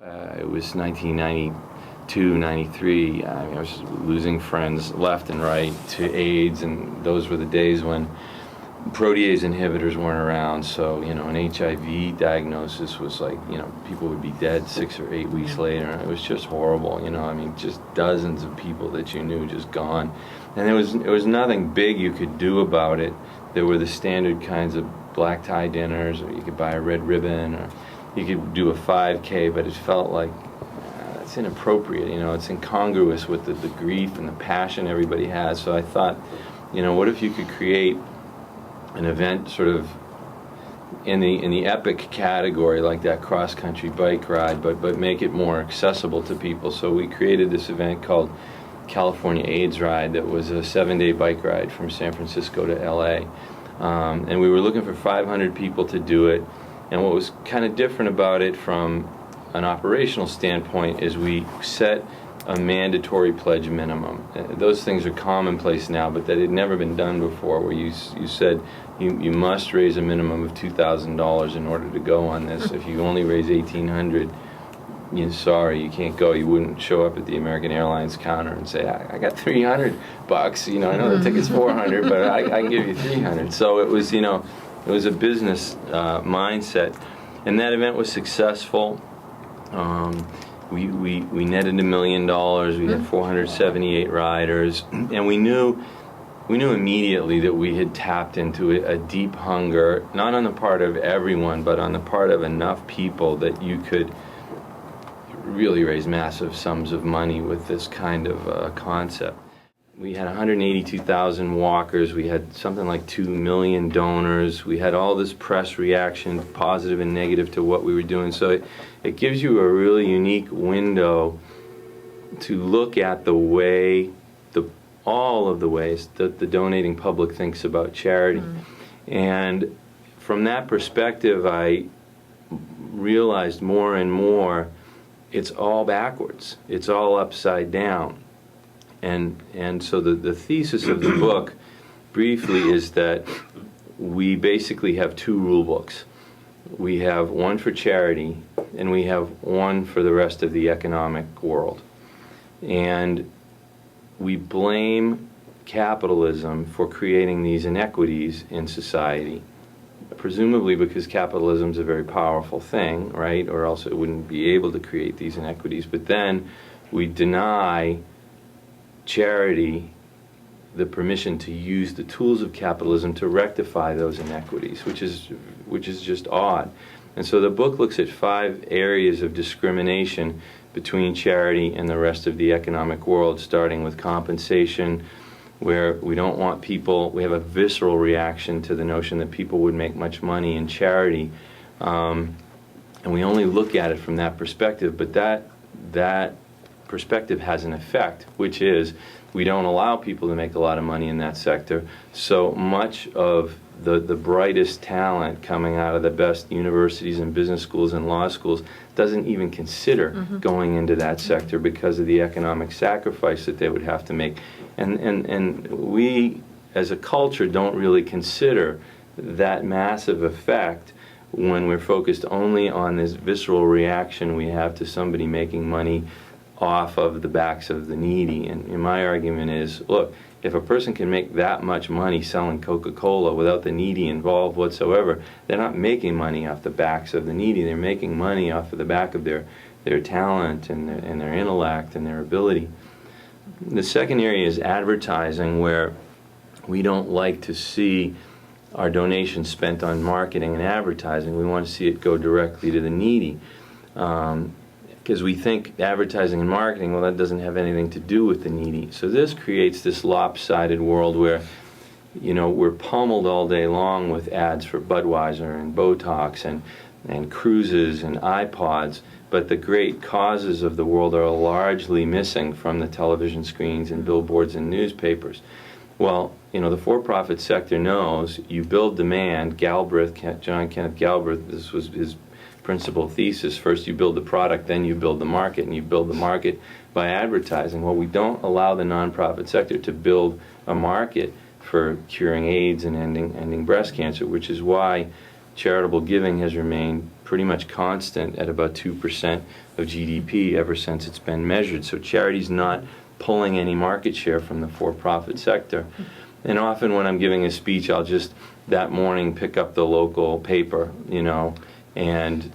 It was 1992, 93. I was losing friends left and right to AIDS, and those were the days when protease inhibitors weren't around. So, an HIV diagnosis was like, people would be dead 6 or 8 weeks later. And it was just horrible, just dozens of people that you knew just gone. And there was nothing big you could do about it. There were the standard kinds of black tie dinners, or you could buy a red ribbon, or you could do a 5K, but it felt like it's inappropriate, it's incongruous with the grief and the passion everybody has. So I thought, what if you could create an event sort of in the epic category, like that cross-country bike ride, but make it more accessible to people. So we created this event called California AIDS Ride that was a 7-day bike ride from San Francisco to LA. And we were looking for 500 people to do it. And what was kind of different about it from an operational standpoint is we set a mandatory pledge minimum. Those things are commonplace now, but that had never been done before, where you said you must raise a minimum of $2,000 in order to go on this. If you only raise $1,800, sorry, you can't go. You wouldn't show up at the American Airlines counter and say, I got $300. I know the ticket's $400, but I can give you $300. So it was, it was a business mindset, and that event was successful. We netted $1 million. We had 478 riders, and we knew immediately that we had tapped into a deep hunger, not on the part of everyone, but on the part of enough people that you could really raise massive sums of money with this kind of concept. We had 182,000 walkers. We had something like 2 million donors. We had all this press reaction, positive and negative, to what we were doing. So it gives you a really unique window to look at the way, all of the ways that the donating public thinks about charity. And from that perspective, I realized more and more it's all backwards. It's all upside down. And so the thesis of the book, briefly, is that we basically have 2 rule books. We have one for charity, and we have one for the rest of the economic world. And we blame capitalism for creating these inequities in society, presumably because capitalism is a very powerful thing, right? Or else it wouldn't be able to create these inequities. But then we deny charity the permission to use the tools of capitalism to rectify those inequities, which is just odd. And so the book looks at 5 areas of discrimination between charity and the rest of the economic world, starting with compensation, where we don't want people, we have a visceral reaction to the notion that people would make much money in charity, and we only look at it from that perspective. But that perspective has an effect, which is we don't allow people to make a lot of money in that sector. So much of the brightest talent coming out of the best universities and business schools and law schools doesn't even consider going into that sector because of the economic sacrifice that they would have to make. And we, as a culture, don't really consider that massive effect when we're focused only on this visceral reaction we have to somebody making money off of the backs of the needy. And my argument is, look, if a person can make that much money selling Coca-Cola without the needy involved whatsoever, they're not making money off the backs of the needy. They're making money off of the back of their talent and their intellect and their ability. The second area is advertising, where we don't like to see our donations spent on marketing and advertising. We want to see it go directly to the needy. Because we think advertising and marketing, well, that doesn't have anything to do with the needy. So this creates this lopsided world where, we're pummeled all day long with ads for Budweiser and Botox and cruises and iPods, but the great causes of the world are largely missing from the television screens and billboards and newspapers. Well, the for-profit sector knows you build demand. John Kenneth Galbraith, this was his principal thesis. First you build the product, then you build the market, and you build the market by advertising. Well, we don't allow the nonprofit sector to build a market for curing AIDS and ending breast cancer, which is why charitable giving has remained pretty much constant at about 2% of GDP ever since it's been measured. So charity's not pulling any market share from the for-profit sector. And often when I'm giving a speech, I'll just that morning pick up the local paper, you know, and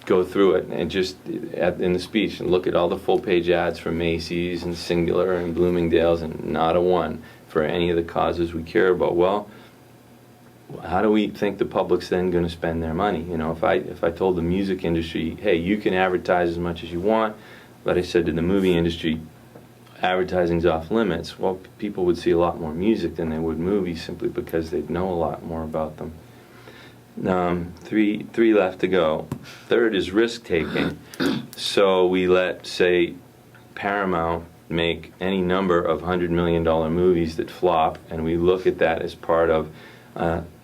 go through it and just in the speech and look at all the full-page ads for Macy's and Singular and Bloomingdale's, and not a one for any of the causes we care about. Well, how do we think the public's then going to spend their money? You know, if I told the music industry, hey, you can advertise as much as you want, but I said to the movie industry, advertising's off limits, well, people would see a lot more music than they would movies, simply because they'd know a lot more about them. Three left to go. Third is risk-taking. So we let, say, Paramount make any number of $100 million movies that flop, and we look at that as part of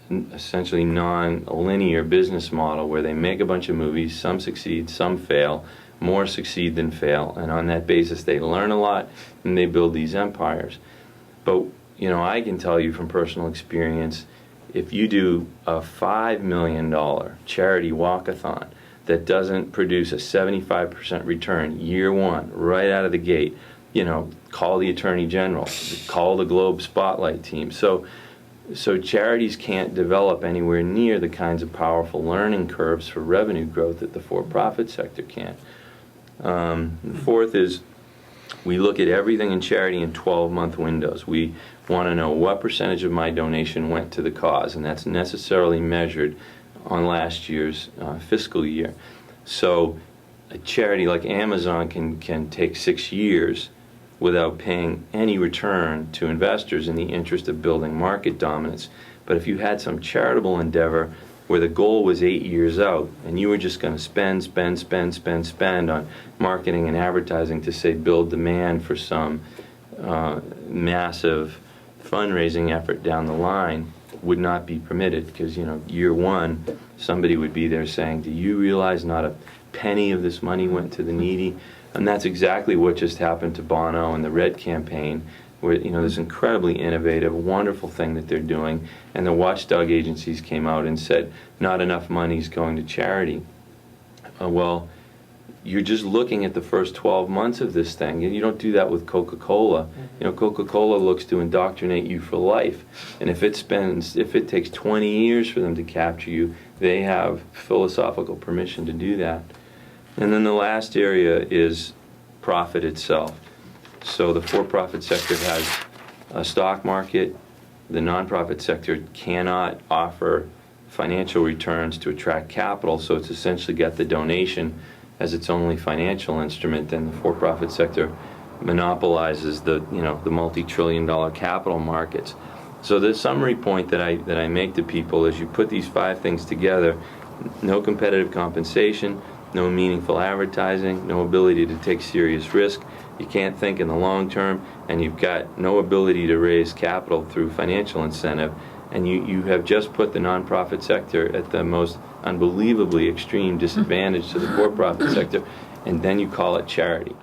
essentially non-linear business model where they make a bunch of movies, some succeed, some fail, more succeed than fail, and on that basis they learn a lot and they build these empires. But, you know, I can tell you from personal experience, if you do a $5 million charity walkathon that doesn't produce a 75% return year one, right out of the gate, you know, call the Attorney General, call the Globe Spotlight team. So charities can't develop anywhere near the kinds of powerful learning curves for revenue growth that the for-profit sector can. Fourth is we look at everything in charity in 12-month windows. We want to know what percentage of my donation went to the cause, and that's necessarily measured on last year's fiscal year. So a charity like Amazon can take 6 years without paying any return to investors in the interest of building market dominance. But if you had some charitable endeavor where the goal was 8 years out and you were just going to spend on marketing and advertising to, say, build demand for some massive fundraising effort down the line, would not be permitted, because, you know, year one somebody would be there saying, do you realize not a penny of this money went to the needy? And that's exactly what just happened to Bono and the Red campaign, where, you know, this incredibly innovative, wonderful thing that they're doing, and the watchdog agencies came out and said not enough money's going to charity. Well, you're just looking at the first 12 months of this thing. You don't do that with Coca-Cola. You know, Coca-Cola looks to indoctrinate you for life, and if it takes 20 years for them to capture you, they have philosophical permission to do that. And then the last area is profit itself. So the for-profit sector has a stock market. The nonprofit sector cannot offer financial returns to attract capital, so it's essentially got the donation as its only financial instrument. Then the for-profit sector monopolizes the multi-trillion-dollar capital markets. So the summary point that I make to people is, you put these 5 things together: no competitive compensation, no meaningful advertising, no ability to take serious risk, you can't think in the long term, and you've got no ability to raise capital through financial incentive, and you have just put the nonprofit sector at the most unbelievably extreme disadvantage to the for-profit sector, and then you call it charity.